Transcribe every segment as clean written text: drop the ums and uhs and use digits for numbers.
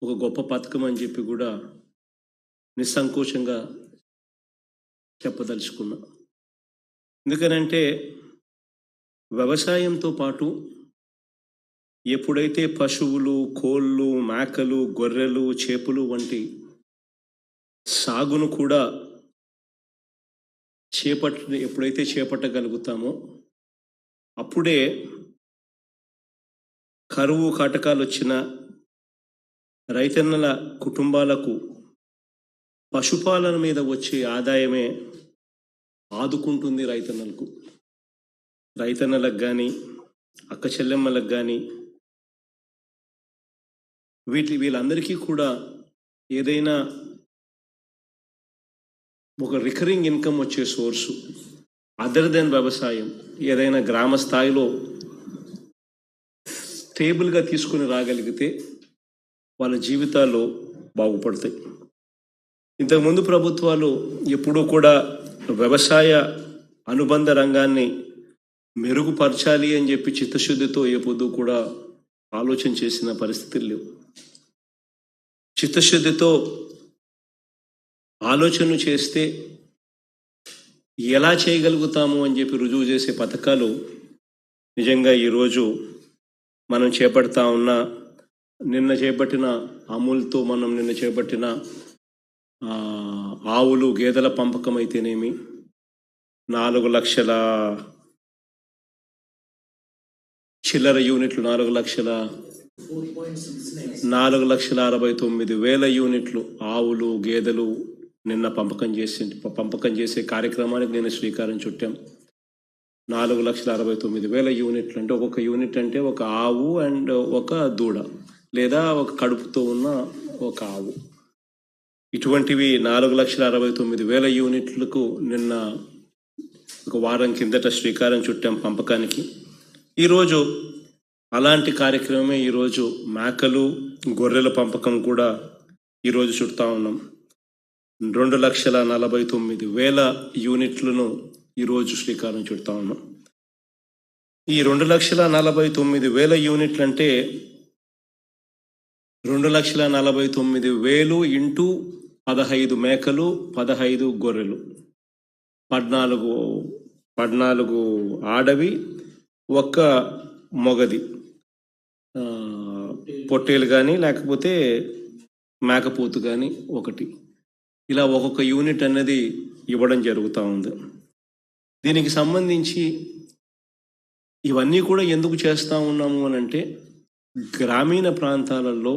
ఒక గొప్ప పథకం అని చెప్పి కూడా నిస్సంకోచంగా చెప్పదలుచుకున్నా. ఎందుకనంటే వ్యవసాయంతో పాటు ఎప్పుడైతే పశువులు, కోళ్ళు, మేకలు, గొర్రెలు, చేపలు వంటి సాగును కూడా ఎప్పుడైతే చేపట్టగలుగుతామో అప్పుడే కరువు కాటకాలు వచ్చిన రైతన్నల కుటుంబాలకు పశుపాలన మీద వచ్చే ఆదాయమే ఆదుకుంటుంది. రైతన్నలకు కానీ అక్క చెల్లెమ్మలకు కానీ వీళ్ళందరికీ కూడా ఏదైనా ఒక రికరింగ్ ఇన్కమ్ వచ్చే సోర్సు అదర్ దెన్ వ్యవసాయం ఏదైనా గ్రామ స్థాయిలో స్టేబుల్గా తీసుకుని రాగలిగితే వాళ్ళ జీవితాలు బాగుపడతాయి. ఇంతకుముందు ప్రభుత్వాలు ఎప్పుడూ కూడా వ్యవసాయ అనుబంధ రంగాన్ని మెరుగుపరచాలి అని చెప్పి చిత్తశుద్ధితో ఎప్పుడూ కూడా ఆలోచన చేసిన పరిస్థితులు లేవు. చిత్తశుద్ధితో ఆలోచనలు చేస్తే ఎలా చేయగలుగుతాము అని చెప్పి రుజువు చేసే పథకాలు నిజంగా ఈరోజు మనం నిన్న చేపట్టిన అమూల్తో మనం నిన్న చేపట్టిన ఆవులు గేదెల పంపకం అయితేనేమి 4 లక్షల చిల్లర యూనిట్లు 4,69,000 యూనిట్లు ఆవులు గేదెలు నిన్న పంపకం చేసే కార్యక్రమానికి నేను శ్రీకారం చుట్టాం. 4,69,000 యూనిట్లు అంటే ఒక్కొక్క యూనిట్ అంటే ఒక ఆవు అండ్ ఒక దూడ లేదా ఒక కడుపుతో ఉన్న ఒక ఆవు. ఇటువంటివి 4,69,000 యూనిట్లకు నిన్న ఒక వారం కిందట శ్రీకారం చుట్టాం పంపకానికి. ఈరోజు అలాంటి కార్యక్రమమే ఈరోజు మేకలు గొర్రెల పంపకం కూడా ఈరోజు చుడతా ఉన్నాం. 2,49,000 యూనిట్లను ఈరోజు శ్రీకారం చుడతా ఉన్నాం. ఈ 2,49,000 యూనిట్లు అంటే 2,49,000 ఇంటూ 15 మేకలు 15 గొర్రెలు 14 ఆడవి ఒక్క మొగది పొట్టేలు కానీ లేకపోతే మేకపోతు కానీ ఒకటి, ఇలా ఒక్కొక్క యూనిట్ అనేది ఇవ్వడం జరుగుతూ ఉంది. దీనికి సంబంధించి ఇవన్నీ కూడా ఎందుకు చేస్తూ ఉన్నాము అని అంటే గ్రామీణ ప్రాంతాలలో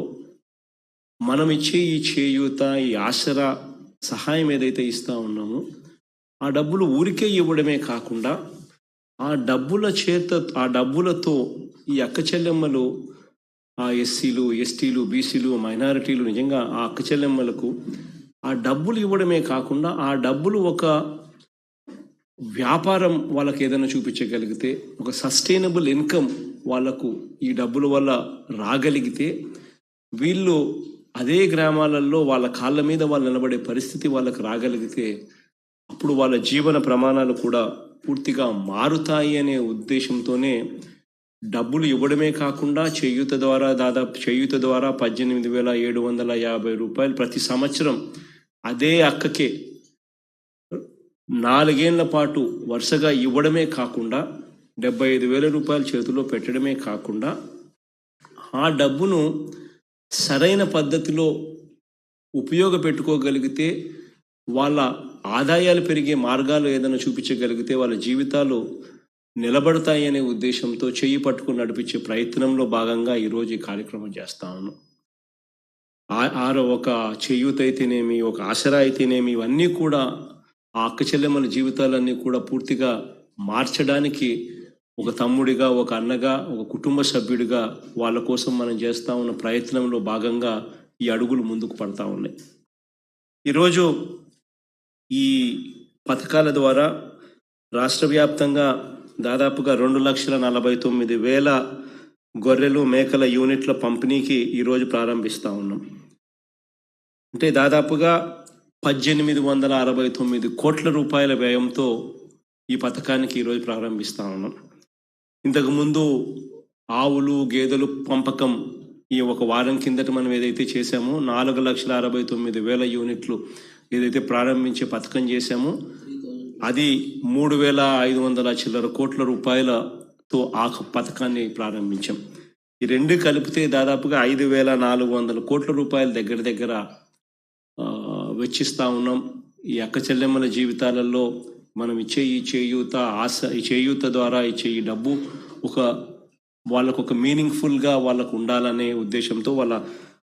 మనం ఇచ్చే ఈ చేయూత ఈ ఆసరా సహాయం ఏదైతే ఇస్తూ ఉన్నామో ఆ డబ్బులు ఊరికే ఇవ్వడమే కాకుండా ఆ డబ్బులతో ఈ అక్క చెల్లెమ్మలు ఆ ఎస్సీలు ఎస్టీలు బీసీలు మైనారిటీలు నిజంగా ఆ అక్క చెల్లెమ్మలకు ఆ డబ్బులు ఇవ్వడమే కాకుండా ఆ డబ్బులు ఒక వ్యాపారం వాళ్ళకి ఏదైనా చూపించగలిగితే ఒక సస్టైనబుల్ ఇన్కమ్ వాళ్ళకు ఈ డబ్బుల వల్ల రాగలిగితే వీళ్ళు అదే గ్రామాలలో వాళ్ళ కాళ్ళ మీద వాళ్ళు నిలబడే పరిస్థితి వాళ్ళకు రాగలిగితే అప్పుడు వాళ్ళ జీవన ప్రమాణాలు కూడా పూర్తిగా మారుతాయి అనే ఉద్దేశంతోనే డబ్బులు ఇవ్వడమే కాకుండా చేయూత ద్వారా 18,750 రూపాయలు ప్రతి సంవత్సరం అదే అక్కకే 4 ఏళ్ల పాటు వరుసగా ఇవ్వడమే కాకుండా 75,000 రూపాయలు చేతిలో పెట్టడమే కాకుండా ఆ డబ్బును సరైన పద్ధతిలో ఉపయోగపెట్టుకోగలిగితే వాళ్ళ ఆదాయాలు పెరిగే మార్గాలు ఏదైనా చూపించగలిగితే వాళ్ళ జీవితాలు నిలబడతాయి అనే ఉద్దేశంతో చెయ్యి పట్టుకుని నడిపించే ప్రయత్నంలో భాగంగా ఈరోజు ఈ కార్యక్రమం చేస్తా ఉన్నాం. ఒక చేయూత అయితేనేమి ఒక ఆసరా అయితేనేమి ఇవన్నీ కూడా ఆ అక్క చెల్లెమ్మల జీవితాలన్నీ కూడా పూర్తిగా మార్చడానికి ఒక తమ్ముడిగా ఒక అన్నగా ఒక కుటుంబ సభ్యుడిగా వాళ్ళ కోసం మనం చేస్తూ ఉన్న ప్రయత్నంలో భాగంగా ఈ అడుగులు ముందుకు పడతా ఉన్నాయి. ఈరోజు ఈ పథకాల ద్వారా రాష్ట్ర వ్యాప్తంగా దాదాపుగా 2,49,000 గొర్రెలు మేకల యూనిట్ల పంపిణీకి ఈరోజు ప్రారంభిస్తూ ఉన్నాం. అంటే దాదాపుగా 1,869 కోట్ల రూపాయల వ్యయంతో ఈ పథకానికి ఈరోజు ప్రారంభిస్తూ ఉన్నాం. ఇంతకుముందు ఆవులు గేదెలు పంపకం ఈ ఒక వారం కిందట మనం ఏదైతే చేశామో 4,69,000 యూనిట్లు ఏదైతే ప్రారంభించే పథకం చేశామో అది 3,500 చిల్లర కోట్ల రూపాయలతో ఆ పథకాన్ని ప్రారంభించాం. ఈ రెండు కలిపితే దాదాపుగా 5,400 కోట్ల రూపాయల దగ్గర వెచ్చిస్తూ ఉన్నాం. ఈ అక్క చెల్లెమ్మల జీవితాలలో మనం ఇచ్చే ఈ చేయూత ద్వారా ఇచ్చే ఈ డబ్బు వాళ్ళకు ఒక మీనింగ్ఫుల్గా వాళ్ళకు ఉండాలనే ఉద్దేశంతో, వాళ్ళ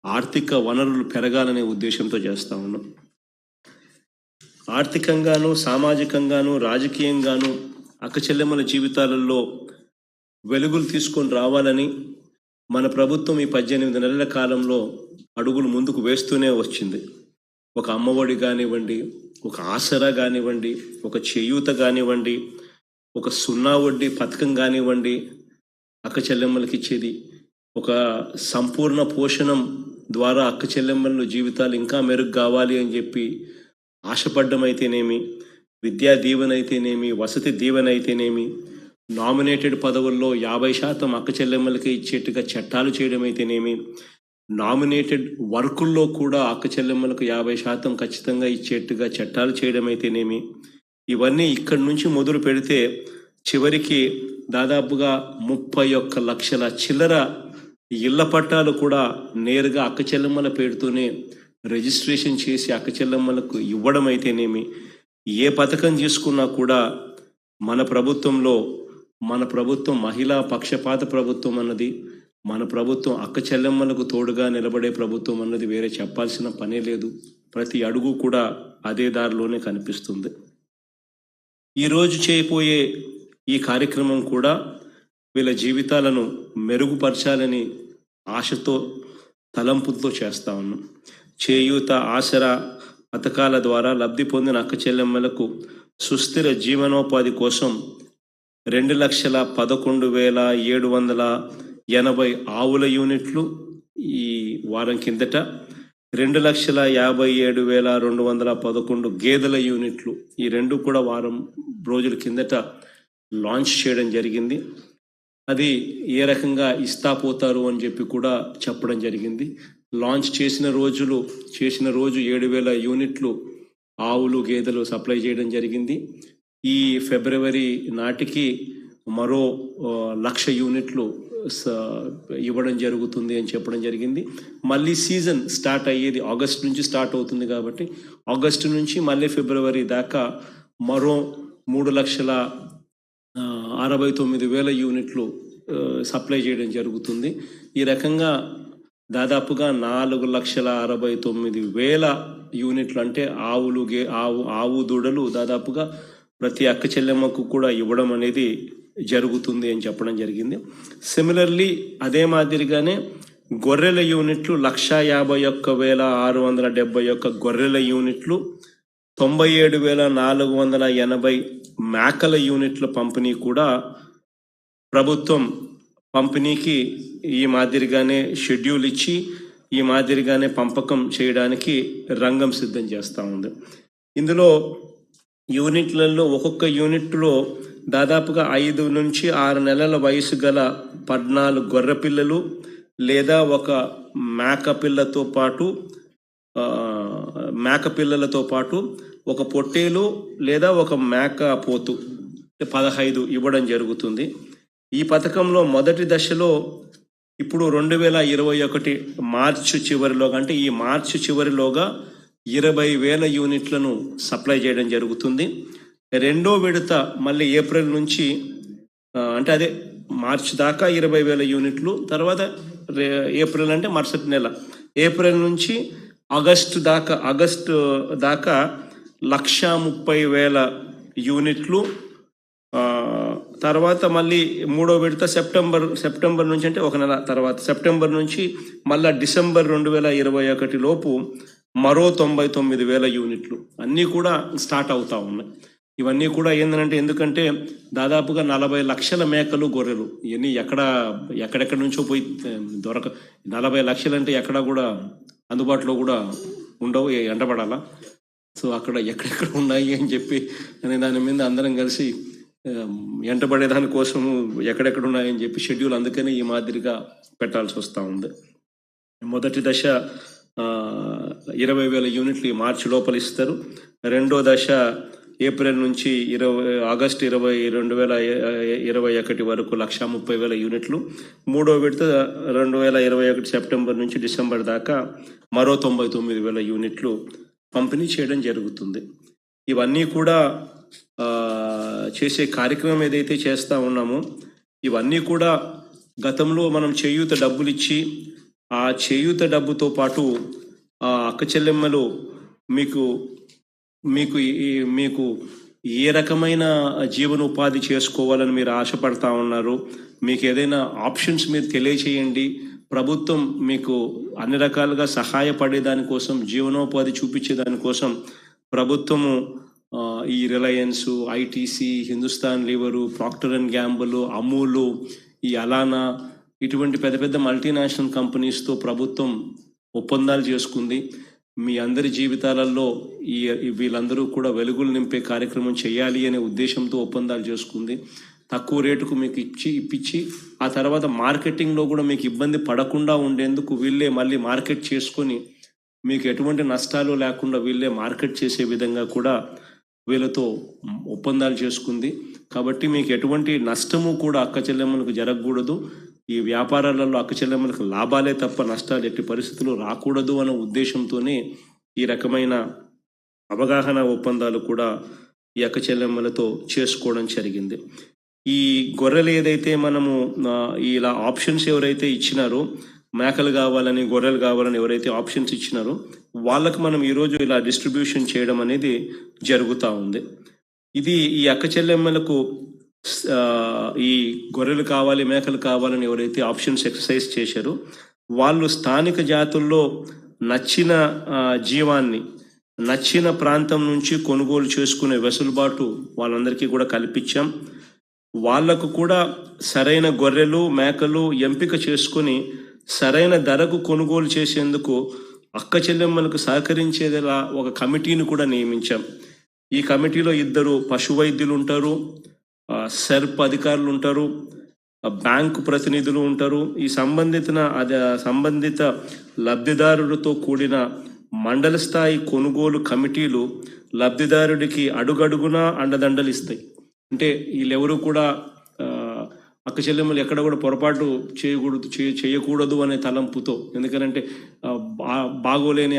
ఆర్థిక వనరులు పెరగాలనే ఉద్దేశంతో చేస్తూ ఉన్నాం. ఆర్థికంగాను, సామాజికంగాను, రాజకీయంగాను అక్క చెల్లెమ్మల జీవితాలలో వెలుగులు తీసుకొని రావాలని మన ప్రభుత్వం ఈ 18 నెలల కాలంలో అడుగులు ముందుకు వేస్తూనే వచ్చింది. ఒక అమ్మఒడి కానివ్వండి, ఒక ఆసరా కానివ్వండి, ఒక చేయూత కానివ్వండి, ఒక 0 వడ్డీ పథకం కానివ్వండి, అక్క చెల్లెమ్మలకి ఇచ్చేది ఒక సంపూర్ణ పోషణం ద్వారా అక్క చెల్లెమ్మల జీవితాలు ఇంకా మెరుగు కావాలి అని చెప్పి ఆశపడ్డమైతేనేమి, విద్యా దీవెన అయితేనేమి, వసతి దీవెన అయితేనేమి, నామినేటెడ్ పదవుల్లో 50% అక్క చెల్లెమ్మలకి ఇచ్చేట్టుగా చట్టాలు చేయడం అయితేనేమి, నామినేటెడ్ వర్కుల్లో కూడా అక్క చెల్లెమ్మలకు 50% ఖచ్చితంగా ఇచ్చేట్టుగా చట్టాలు చేయడం అయితేనేమి, ఇవన్నీ ఇక్కడి నుంచి మొదలు పెడితే చివరికి దాదాపుగా 31 లక్షల చిల్లర ఇళ్ల పట్టాలు కూడా నేరుగా అక్క చెల్లెమ్మల పేరుతోనే రిజిస్ట్రేషన్ చేసి అక్క చెల్లెమ్మలకు ఇవ్వడం అయితేనేమి, ఏ పథకం తీసుకున్నా కూడా మన ప్రభుత్వం మహిళా పక్షపాత ప్రభుత్వం అన్నది, మన ప్రభుత్వం అక్క చెల్లెమ్మలకు తోడుగా నిలబడే ప్రభుత్వం అన్నది వేరే చెప్పాల్సిన పనే లేదు. ప్రతి అడుగు కూడా అదే దారిలోనే కనిపిస్తుంది. ఈరోజు చేయబోయే ఈ కార్యక్రమం కూడా వీళ్ళ జీవితాలను మెరుగుపరచాలని ఆశతో, తలంపులతో చేస్తూ ఉన్నాం. చేయూత, ఆసరా పథకాల ద్వారా లబ్ధి పొందిన అక్క చెల్లెమ్మలకు సుస్థిర జీవనోపాధి కోసం 2,11,780 ఆవుల యూనిట్లు ఈ వారం కిందట, 2,57,211 గేదెల యూనిట్లు ఈ రెండు కూడా వారం రోజుల కిందట లాంచ్ చేయడం జరిగింది. అది ఏ రకంగా పోతారు అని చెప్పి కూడా చెప్పడం జరిగింది. లాంచ్ చేసిన రోజు 7,000 యూనిట్లు ఆవులు, గేదెలు సప్లై చేయడం జరిగింది. ఈ ఫిబ్రవరి నాటికి మరో 1,00,000 యూనిట్లు ఇవ్వడం జరుగుతుంది అని చెప్పడం జరిగింది. మళ్ళీ సీజన్ స్టార్ట్ అయ్యేది ఆగస్టు నుంచి స్టార్ట్ అవుతుంది కాబట్టి ఆగస్టు నుంచి మళ్ళీ ఫిబ్రవరి దాకా మరో 3,69,000 యూనిట్లు సప్లై చేయడం జరుగుతుంది. ఈ రకంగా దాదాపుగా 4,69,000 యూనిట్లు అంటే ఆవు దూడలు దాదాపుగా ప్రతి అక్క చెల్లెమ్మకు కూడా ఇవ్వడం అనేది జరుగుతుంది అని చెప్పడం జరిగింది. సిమిలర్లీ అదే మాదిరిగానే గొర్రెల యూనిట్లు 1,51,671 గొర్రెల యూనిట్లు, 97,480 మేకల యూనిట్ల పంపిణీ కూడా ప్రభుత్వం పంపిణీకి ఈ మాదిరిగానే షెడ్యూల్ ఇచ్చి ఈ మాదిరిగానే పంపకం చేయడానికి రంగం సిద్ధం చేస్తూ ఉంది. ఇందులో యూనిట్లలో ఒక్కొక్క యూనిట్లో దాదాపుగా 5 నుంచి 6 నెలల వయసు గల 14 గొర్రె పిల్లలు లేదా ఒక మేక పిల్లలతో పాటు ఒక పొట్టేలు లేదా ఒక మేక పోతు 15 ఇవ్వడం జరుగుతుంది. ఈ పథకంలో మొదటి దశలో ఇప్పుడు 2021 మార్చి చివరిలోగా, అంటే ఈ మార్చి చివరిలోగా 20,000 యూనిట్లను సప్లై చేయడం జరుగుతుంది. రెండో విడత మళ్ళీ ఏప్రిల్ నుంచి, అంటే అదే మార్చి దాకా 20,000 యూనిట్లు, తర్వాత ఏప్రిల్ అంటే మరుసటి నెల ఏప్రిల్ నుంచి ఆగస్టు దాకా 1,30,000 యూనిట్లు. తర్వాత మళ్ళీ మూడో విడత సెప్టెంబర్ నుంచి, అంటే ఒక నెల తర్వాత సెప్టెంబర్ నుంచి మళ్ళీ డిసెంబర్ 2021 లోపు మరో 99,000 యూనిట్లు అన్నీ కూడా స్టార్ట్ అవుతూ ఉన్నాయి. ఇవన్నీ కూడా ఏంటంటే, ఎందుకంటే దాదాపుగా 40 లక్షల మేకలు, గొర్రెలు ఇవన్నీ ఎక్కడెక్కడి నుంచో పోయి 40 లక్షలు అంటే ఎక్కడ కూడా అందుబాటులో కూడా ఉండవు, ఎండబడాలా. సో అక్కడ ఎక్కడెక్కడ ఉన్నాయి అని చెప్పి అనే దాని మీద అందరం కలిసి ఎంటబడే దానికోసము ఎక్కడెక్కడ ఉన్నాయని చెప్పి షెడ్యూల్ అందుకని ఈ మాదిరిగా పెట్టాల్సి వస్తూ ఉంది. మొదటి దశ 20,000 యూనిట్లు ఈ మార్చి లోపల ఇస్తారు. రెండో దశ ఏప్రిల్ నుంచి ఆగస్టు 2021 వరకు 1,30,000 యూనిట్లు. మూడో విడత 2021 సెప్టెంబర్ నుంచి డిసెంబర్ దాకా మరో 99,000 యూనిట్లు పంపిణీ చేయడం జరుగుతుంది. ఇవన్నీ కూడా చేసే కార్యక్రమం ఏదైతే చేస్తూ ఉన్నామో ఇవన్నీ కూడా గతంలో మనం చేయూత డబ్బులు ఇచ్చి ఆ చేయూత డబ్బుతో పాటు ఆ అక్క చెల్లెమ్మలు మీకు మీకు మీకు ఏ రకమైన జీవనోపాధి చేసుకోవాలని మీరు ఆశపడతా ఉన్నారు, మీకు ఏదైనా ఆప్షన్స్ మీరు తెలియచేయండి. ప్రభుత్వం మీకు అన్ని రకాలుగా సహాయపడే దానికోసం, జీవనోపాధి చూపించే దానికోసం ప్రభుత్వము ఈ Reliance, ITC, Hindustan Lever, Procter and Gamble, Amul, ఈ అలానా ఇటువంటి పెద్ద పెద్ద మల్టీనేషనల్ కంపెనీస్తో ప్రభుత్వం ఒప్పందాలు చేసుకుంది. మీ అందరి జీవితాలలో వీళ్ళందరూ కూడా వెలుగులు నింపే కార్యక్రమం చేయాలి అనే ఉద్దేశంతో ఒప్పందాలు చేసుకుంది. తక్కువ రేటుకు మీకు ఇప్పించి ఆ తర్వాత మార్కెటింగ్లో కూడా మీకు ఇబ్బంది పడకుండా ఉండేందుకు వీళ్ళే మళ్ళీ మార్కెట్ చేసుకొని మీకు ఎటువంటి నష్టాలు లేకుండా వీళ్ళే మార్కెట్ చేసే విధంగా కూడా వీళ్ళతో ఒప్పందాలు చేసుకుంది. కాబట్టి మీకు ఎటువంటి నష్టము కూడా అక్క చెల్లెమ్మలకు జరగకూడదు. ఈ వ్యాపారాలలో అక్క చెల్లెమ్మలకు లాభాలే తప్ప నష్టాలు ఎట్టి పరిస్థితులు రాకూడదు అనే ఉద్దేశంతోనే ఈ రకమైన అవగాహన ఒప్పందాలు కూడా ఈ అక్క చెల్లెమ్మలతో చేసుకోవడం జరిగింది. ఈ గొర్రెలు ఏదైతే మనము ఇలా ఆప్షన్స్ ఎవరైతే ఇచ్చినారో, మేకలు కావాలని, గొర్రెలు కావాలని ఎవరైతే ఆప్షన్స్ ఇచ్చినారో వాళ్ళకు మనం ఈరోజు ఇలా డిస్ట్రిబ్యూషన్ చేయడం అనేది జరుగుతూ ఉంది. ఇది ఈ అక్క చెల్లెమ్మలకు ఈ గొర్రెలు కావాలి, మేకలు కావాలని ఎవరైతే ఆప్షన్స్ ఎక్సర్సైజ్ చేశారో వాళ్ళు స్థానిక జాతుల్లో నచ్చిన జీవాన్ని నచ్చిన ప్రాంతం నుంచి కొనుగోలు చేసుకునే వెసులుబాటు వాళ్ళందరికీ కూడా కల్పించాం. వాళ్లకు కూడా సరైన గొర్రెలు, మేకలు ఎంపిక చేసుకొని సరైన ధరకు కొనుగోలు చేసేందుకు అక్క చెల్లెమ్మలకు సహకరించేదిలా ఒక కమిటీని కూడా నియమించాం. ఈ కమిటీలో 2 పశు వైద్యులు ఉంటారు, సెర్ప్ అధికారులు ఉంటారు, బ్యాంకు ప్రతినిధులు ఉంటారు. ఈ సంబంధిత లబ్ధిదారులతో కూడిన మండల స్థాయి కొనుగోలు కమిటీలు లబ్ధిదారుడికి అడుగడుగునా అండదండలు ఇస్తాయి. అంటే వీళ్ళెవరూ కూడా అక్క చెల్లెమ్మలు ఎక్కడ కూడా పొరపాటు చేయకూడదు అనే తలంపుతో, ఎందుకంటే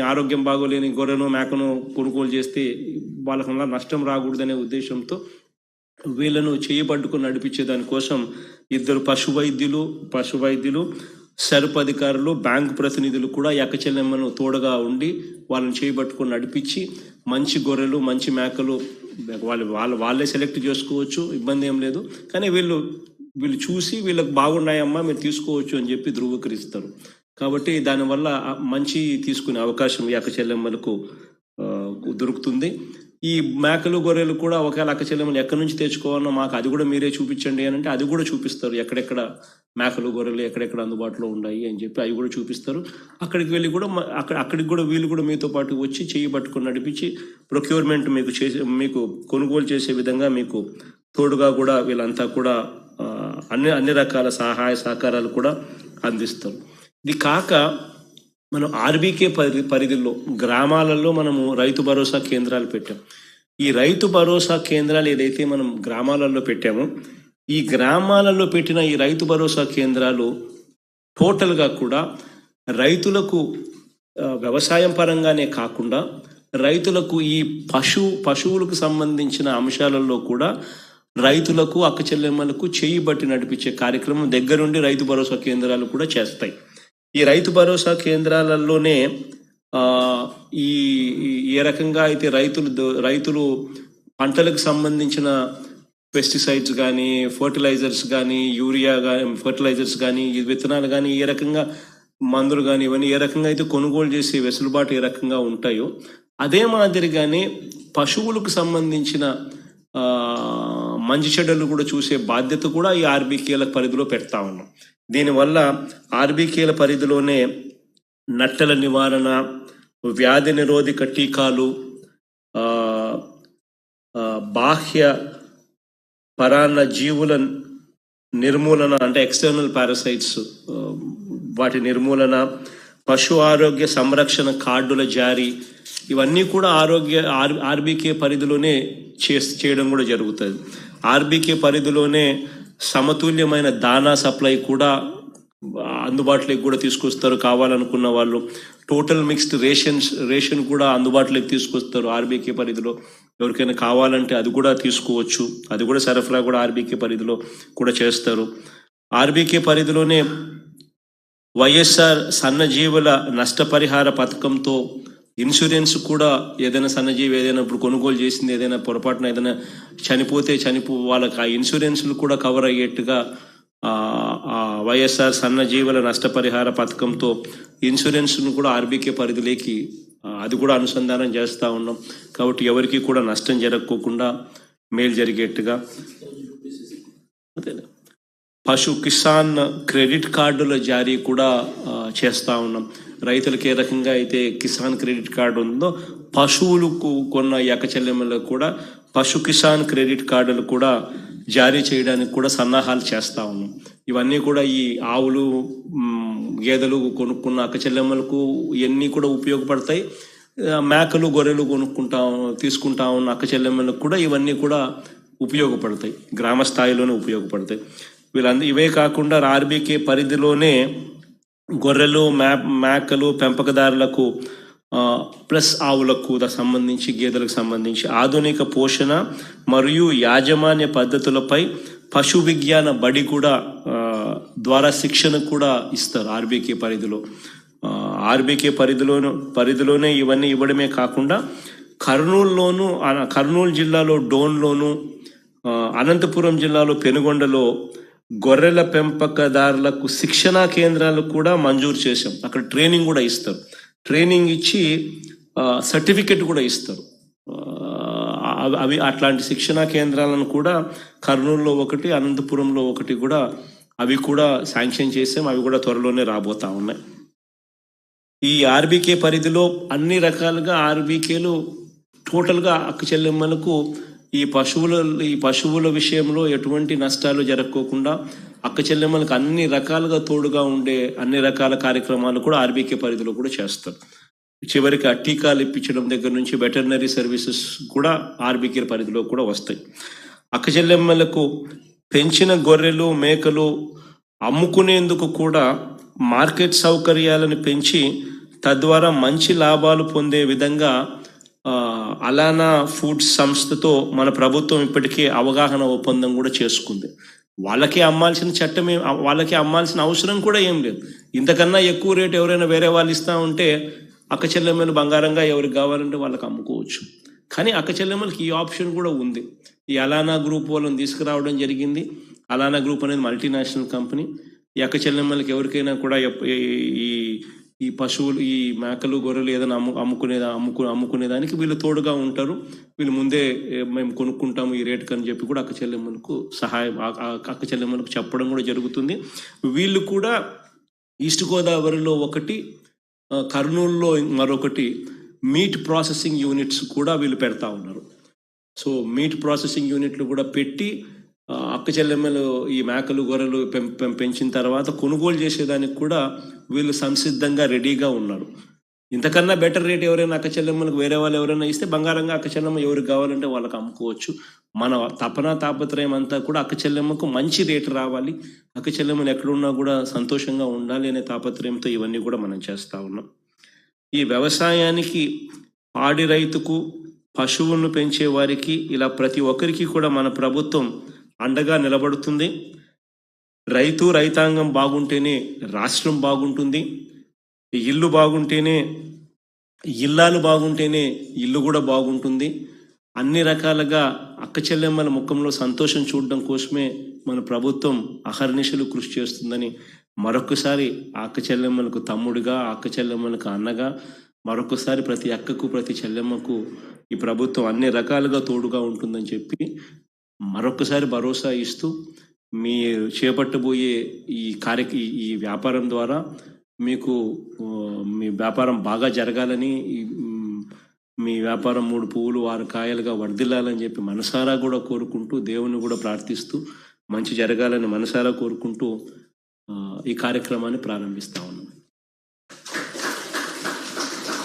ఆరోగ్యం బాగోలేని గొర్రెను, మేకను కొనుగోలు చేస్తే వాళ్ళకన్నా నష్టం రాకూడదనే ఉద్దేశంతో వీళ్ళను చేయబట్టుకుని నడిపించే దానికోసం 2 పశు వైద్యులు, సరుపు అధికారులు, బ్యాంకు ప్రతినిధులు కూడా ఈ అక్క చెల్లెమ్మను తోడుగా ఉండి వాళ్ళని చేయబట్టుకుని నడిపించి మంచి గొర్రెలు, మంచి మేకలు వాళ్ళే సెలెక్ట్ చేసుకోవచ్చు, ఇబ్బంది ఏం లేదు. కానీ వీళ్ళు చూసి వీళ్ళకి బాగున్నాయమ్మా మీరు తీసుకోవచ్చు అని చెప్పి ధృవీకరిస్తారు. కాబట్టి దానివల్ల మంచి తీసుకునే అవకాశం ఈ అక్క చెల్లెమ్మలకు దొరుకుతుంది. ఈ మేకలు, గొర్రెలు కూడా ఒకవేళ అక్క చెల్లెమ్మలు ఎక్కడి నుంచి తెచ్చుకోవాలన్నా మాకు అది కూడా మీరే చూపించండి అని అంటే అది కూడా చూపిస్తారు. ఎక్కడెక్కడ మేకలు, గొర్రెలు ఎక్కడెక్కడ అందుబాటులో ఉన్నాయి అని చెప్పి అవి కూడా చూపిస్తారు. అక్కడికి వెళ్ళి కూడా అక్కడికి కూడా వీళ్ళు కూడా మీతో పాటు వచ్చి చేయి పట్టుకొని నడిపించి ప్రొక్యూర్మెంట్ మీకు కొనుగోలు చేసే విధంగా మీకు తోడుగా కూడా వీళ్ళంతా కూడా అన్ని రకాల సహాయ సహకారాలు కూడా అందిస్తారు. ఇది కాక మనం ఆర్బీకే పరిధిలో గ్రామాలలో మనము రైతు భరోసా కేంద్రాలు పెట్టాం. ఈ రైతు భరోసా కేంద్రాలు ఏదైతే మనం గ్రామాలలో పెట్టామో ఈ గ్రామాలలో పెట్టిన ఈ రైతు భరోసా కేంద్రాలు టోటల్గా కూడా రైతులకు వ్యవసాయం పరంగానే కాకుండా రైతులకు ఈ పశువులకు సంబంధించిన అంశాలలో కూడా రైతులకు, అక్క చెల్లెమ్మలకు చేయి బట్టి నడిపించే కార్యక్రమం దగ్గరుండి రైతు భరోసా కేంద్రాలు కూడా చేస్తాయి. ఈ రైతు భరోసా కేంద్రాలలోనే ఏ రకంగా అయితే రైతులు పంటలకు సంబంధించిన పెస్టిసైడ్స్ కానీ, ఫర్టిలైజర్స్ కానీ, యూరియా కానీ, ఫర్టిలైజర్స్ కానీ, విత్తనాలు కానీ, ఏ రకంగా మందులు కానీ ఇవన్నీ ఏ రకంగా అయితే కొనుగోలు చేసే వెసులుబాటు ఏ రకంగా ఉంటాయో అదే మాదిరిగానే పశువులకు సంబంధించిన మంచి చెడ్డలు కూడా చూసే బాధ్యత కూడా ఈ ఆర్బీకేల పరిధిలో పెడతా ఉన్నాం. దీనివల్ల ఆర్బీకేల పరిధిలోనే నట్టల నివారణ, వ్యాధి నిరోధక టీకాలు, బాహ్య పరాన్న జీవుల నిర్మూలన అంటే ఎక్స్టర్నల్ పారాసైట్స్ వాటి నిర్మూలన, పశు ఆరోగ్య సంరక్షణ కార్డుల జారీ, ఇవన్నీ కూడా ఆర్బీకే పరిధిలోనే చేయడం కూడా జరుగుతుంది. ఆర్బీకే పరిధిలోనే సమతుల్యమైన దానా సప్లై కూడా అందుబాటులోకి కూడా తీసుకొస్తారు. కావాలనుకున్న వాళ్ళు టోటల్ మిక్స్డ్ రేషన్ కూడా అందుబాటులోకి తీసుకొస్తారు. ఆర్బీకే పరిధిలో ఎవరికైనా కావాలంటే అది కూడా తీసుకోవచ్చు. అది కూడా సరఫరా కూడా ఆర్బీకే పరిధిలో కూడా చేస్తారు. ఆర్బీకే పరిధిలోనే వైఎస్ఆర్ సన్నజీవుల నష్టపరిహార పథకంతో ఇన్సూరెన్స్ కూడా ఏదైనా సన్నజీవి ఏదైనా ఇప్పుడు కొనుగోలు చేసింది ఏదైనా పొరపాటున ఏదైనా చనిపోతే వాళ్ళకి ఆ ఇన్సూరెన్స్లు కూడా కవర్ అయ్యేట్టుగా వైఎస్ఆర్ సన్నజీవుల నష్టపరిహార పథకంతో ఇన్సూరెన్స్ను కూడా ఆర్బీకే పరిధిలోకి అది కూడా అనుసంధానం చేస్తూ ఉన్నాం. కాబట్టి ఎవరికి కూడా నష్టం జరగకోకుండా మేలు జరిగేట్టుగా పశు కిసాన్ క్రెడిట్ కార్డుల జారీ కూడా చేస్తూ ఉన్నాం. రైతులకు ఏ రకంగా అయితే కిసాన్ క్రెడిట్ కార్డు ఉందో పశువులకు కొన్న ఎకచెల్లెమ్మలకు కూడా పశు కిసాన్ క్రెడిట్ కార్డులు కూడా జారీ చేయడానికి కూడా సన్నాహాలు చేస్తూ ఉన్నాం. ఇవన్నీ కూడా ఈ ఆవులు గేదెలు కొనుక్కున్న అక్కచెల్లెమ్మలకు ఇవన్నీ కూడా ఉపయోగపడతాయి. మేకలు గొర్రెలు తీసుకుంటా ఉన్న అక్కచెల్లెమ్మలకు కూడా ఇవన్నీ కూడా ఉపయోగపడతాయి, గ్రామ స్థాయిలోనే ఉపయోగపడతాయి. ఇవే కాకుండా ఆర్బీకే పరిధిలోనే గొర్రెలు మేకలు పెంపకదారులకు ప్లస్ ఆవులకు సంబంధించి గేదెలకు సంబంధించి ఆధునిక పోషణ మరియు యాజమాన్య పద్ధతులపై పశు విజ్ఞాన బడి కూడా ద్వారా శిక్షణ కూడా ఇస్తారు ఆర్బీకే పరిధిలో. ఆర్బీకే పరిధిలోనే ఇవన్నీ ఇవ్వడమే కాకుండా కర్నూలు జిల్లాలో డోన్లోను, అనంతపురం జిల్లాలో పెనుగొండలో గొర్రెల పెంపకదారులకు శిక్షణా కేంద్రాలు కూడా మంజూరు చేశాం. అక్కడ ట్రైనింగ్ కూడా ఇస్తారు. ట్రైనింగ్ ఇచ్చి సర్టిఫికెట్ కూడా ఇస్తారు. అవి అట్లాంటి శిక్షణా కేంద్రాలను కూడా కర్నూలులో ఒకటి, అనంతపురంలో ఒకటి కూడా అవి కూడా శాంక్షన్ చేసాం. అవి కూడా త్వరలోనే రాబోతా ఉన్నాయి. ఈ ఆర్బీకే పరిధిలో అన్ని రకాలుగా ఆర్బీకేలు టోటల్గా అక్కచెల్లెమ్మలకు ఈ పశువుల విషయంలో ఎటువంటి నష్టాలు జరగకోకుండా అక్కచెల్లెమ్మలకు అన్ని రకాలుగా తోడుగా ఉండే అన్ని రకాల కార్యక్రమాలు కూడా ఆర్బీకే పరిధిలో కూడా చేస్తారు. చివరికి టీకాలు ఇప్పించడం దగ్గర నుంచి వెటర్నరీ సర్వీసెస్ కూడా ఆర్బీకే పరిధిలో కూడా వస్తాయి. అక్కచెల్లెమ్మలకు పెంచిన గొర్రెలు మేకలు అమ్ముకునేందుకు కూడా మార్కెట్ సౌకర్యాలను పెంచి తద్వారా మంచి లాభాలు పొందే విధంగా అలానా ఫుడ్స్ సంస్థతో మన ప్రభుత్వం ఇప్పటికే అవగాహన ఒప్పందం కూడా చేసుకుంది. వాళ్ళకి అమ్మాల్సిన అవసరం కూడా ఏం లేదు. ఇంతకన్నా ఎక్కువ రేటు ఎవరైనా వేరే వాళ్ళు ఇస్తూ ఉంటే అక్కచెల్లెమ్మలు బంగారంగా ఎవరికి కావాలంటే వాళ్ళకి అమ్ముకోవచ్చు. కానీ అక్కచెల్లెమ్మలకి ఈ ఆప్షన్ కూడా ఉంది. ఈ అలానా గ్రూప్ వాళ్ళని తీసుకురావడం జరిగింది. అలానా గ్రూప్ అనేది మల్టీనేషనల్ కంపెనీ. ఈ అక్కచెల్లెమ్మలకి ఎవరికైనా కూడా ఈ పశువులు ఈ మేకలు గొర్రెలు ఏదైనా అమ్ముకునేదానికి వీళ్ళు తోడుగా ఉంటారు. వీళ్ళు ముందే మేము కొనుక్కుంటాము ఈ రేటుకి అని చెప్పి కూడా అక్కచెల్లెమ్మలకు చెప్పడం కూడా జరుగుతుంది. వీళ్ళు కూడా ఈస్ట్ గోదావరిలో ఒకటి, కర్నూలులో మరొకటి మీట్ ప్రాసెసింగ్ యూనిట్స్ కూడా వీళ్ళు పెడతా ఉన్నారు. సో మీట్ ప్రాసెసింగ్ యూనిట్లు కూడా పెట్టి అక్కచెల్లెమ్మలు ఈ మేకలు గొర్రెలు పెంచిన తర్వాత కొనుగోలు చేసేదానికి కూడా వీళ్ళు సంసిద్ధంగా రెడీగా ఉన్నారు. ఇంతకన్నా బెటర్ రేట్ ఎవరైనా అక్కచెల్లెమ్మలకు వేరే వాళ్ళు ఎవరైనా ఇస్తే బంగారంగా అక్కచెల్లెమ్మ ఎవరికి కావాలంటే వాళ్ళకి అమ్ముకోవచ్చు. మన తాపత్రయం అంతా కూడా అక్కచెల్లెమ్మకు మంచి రేటు రావాలి, అక్కచెల్లెమ్మలు ఎక్కడున్నా కూడా సంతోషంగా ఉండాలి అనే తాపత్రయంతో ఇవన్నీ కూడా మనం చేస్తూ ఉన్నాం. ఈ వ్యవసాయానికి, పాడి రైతుకు, పశువులను పెంచే వారికి ఇలా ప్రతి ఒక్కరికి కూడా మన ప్రభుత్వం అండగా నిలబడుతుంది. రైతాంగం బాగుంటేనే రాష్ట్రం బాగుంటుంది. ఇల్లు బాగుంటేనే ఇల్లాలు బాగుంటేనే ఇల్లు కూడా బాగుంటుంది. అన్ని రకాలుగా అక్కచెల్లెమ్మల ముఖంలో సంతోషం చూడడం కోసమే మన ప్రభుత్వం అహర్నిశలు కృషి చేస్తుందని మరొకసారి అక్కచెల్లెమ్మలకు తమ్ముడిగా, అక్కచెల్లెమ్మలకు అన్నగా మరొకసారి ప్రతి అక్కకు ప్రతి చెల్లెమ్మకు ఈ ప్రభుత్వం అన్ని రకాలుగా తోడుగా ఉంటుందని చెప్పి మరొకసారి భరోసా ఇస్తూ మీరు చేపట్టబోయే ఈ వ్యాపారం ద్వారా మీకు మీ వ్యాపారం బాగా జరగాలని, మీ వ్యాపారం 3 పువ్వులు 6 కాయలుగా వర్ధిల్లాలని చెప్పి మనసారా కూడా కోరుకుంటూ, దేవుని కూడా ప్రార్థిస్తూ మంచి జరగాలని మనసారా కోరుకుంటూ ఈ కార్యక్రమాన్ని ప్రారంభిస్తా ఉన్నాం.